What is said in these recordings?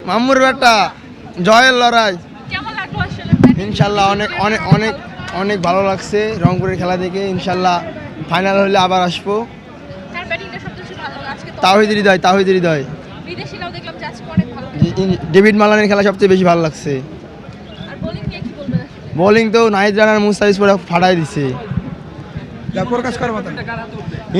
মামুর বেটা জয়ের লড়াই কেমন লাগলো আসলে? ইনশাল্লাহ অনেক অনেক অনেক অনেক ভালো লাগছে রংপুরের খেলা দেখে। ইনশাল্লাহ ফাইনাল হলে আবার আসবো। কার ব্যাটিংটা সবচেয়ে ভালো আজকে? তো তাওহিদ হৃদয় বিদেশিরাও দেখলাম যে আজকে অনেক ভালো। ডেভিড মালানের খেলা সবচেয়ে বেশি ভালো লাগছে। আর বোলিং নিয়ে কি বলবেন আসলে? বোলিং তো নাহিদ রানার মুস্তাফিজ পুরো ফাটাই দিছে।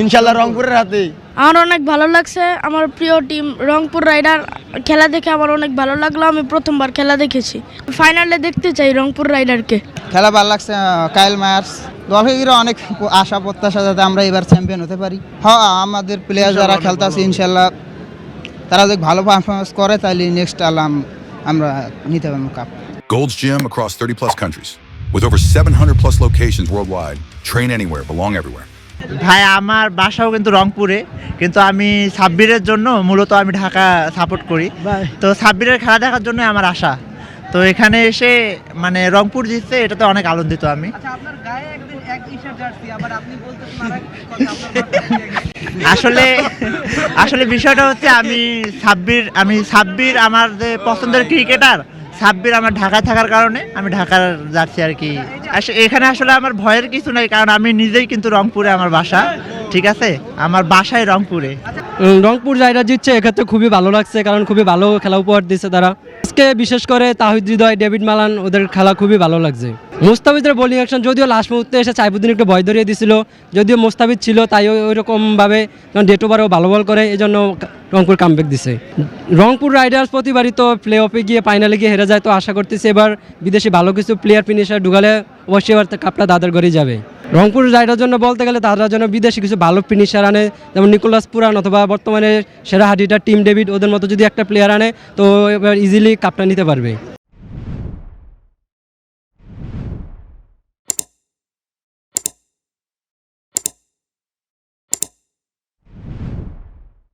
ইনশাল্লাহ রংপুরের হাতে। আমার অনেক ভালো লাগছে, আমার প্রিয় টিম রংপুর রাইডার খেলা দেখে আমার অনেক ভালো লাগলো। আমি প্রথমবার খেলা দেখেছি, ফাইনালে দেখতে চাই রংপুর রাইডারকে। খেলা ভালো লাগছে। কাইল মায়ার্স দর্শকেরও অনেক আশা প্রত্যাশা যাতে আমরা এবার চ্যাম্পিয়ন হতে পারি। হ্যাঁ, আমাদের প্লেয়ার যারা খেলতেছে ইনশাল্লাহ তারা যদি ভালো পারফরমেন্স করে তাহলে নেক্সট আমরা নিতে পারবো cup. Gold's Gym across 30 plus countries. With over 700 plus locations worldwide. Train anywhere, belong everywhere. ভাই আমার বাসাও কিন্তু রংপুরে, কিন্তু আমি সাব্বিরের জন্য মূলত আমি ঢাকা সাপোর্ট করি। তো সাব্বিরের খেলা দেখার জন্য আমার আশা। তো এখানে এসে মানে রংপুর জিতছে, এটাতে অনেক আনন্দিত আমি। আসলে আসলে বিষয়টা হচ্ছে আমি সাব্বির আমার যে পছন্দের ক্রিকেটার সাব্বির আমার ঢাকায় থাকার কারণে আমি ঢাকার যাচ্ছি আর কি। এখানে আসলে আমার ভয়ের কিছু নাই, কারণ আমি নিজেই কিন্তু রংপুরে আমার বাসা, ঠিক আছে, আমার বাসায় রংপুরে। রংপুর রাইডার জিতছে, এক্ষেত্রে খুবই ভালো লাগছে, কারণ খুবই ভালো খেলা উপহার দিচ্ছে তারা আজকে। বিশেষ করে তাহিদ হৃদয়, ডেভিড মালান, ওদের খেলা খুবই ভালো লাগছে। মুস্তাফিজের বোলিং অ্যাকশন যদিও লাস্ট মুহূর্তে এসে সাইফুদ্দিন একটু ভয় ধরিয়ে দিছিল, যদিও মুস্তাফিজ ছিল তাই ওই রকমভাবে ডেট ওভারও ভালো বল করে, এই জন্য রংপুর কামব্যাক দিছে। রংপুর রাইডার্স প্রতিবারই তো প্লে অফে গিয়ে ফাইনালে গিয়ে হেরে যায়, তো আশা করতেছি এবার বিদেশি ভালো কিছু প্লেয়ার ফিনিশার ঢুকালে অবশ্যই এবার কাপটা তাদের ঘরেই যাবে। রংপুর রাইডার জন্য বলতে গেলে তারা জন্য বিদেশি কিছু ভালো ফিনিশার আনে, যেমন নিকোলাস পুরান অথবা বর্তমানে সেরা হাডিটা টিম ডেভিড, ওদের মতো যদি একটা প্লেয়ার আনে তো এবার ইজিলি কাপটা নিতে পারবে।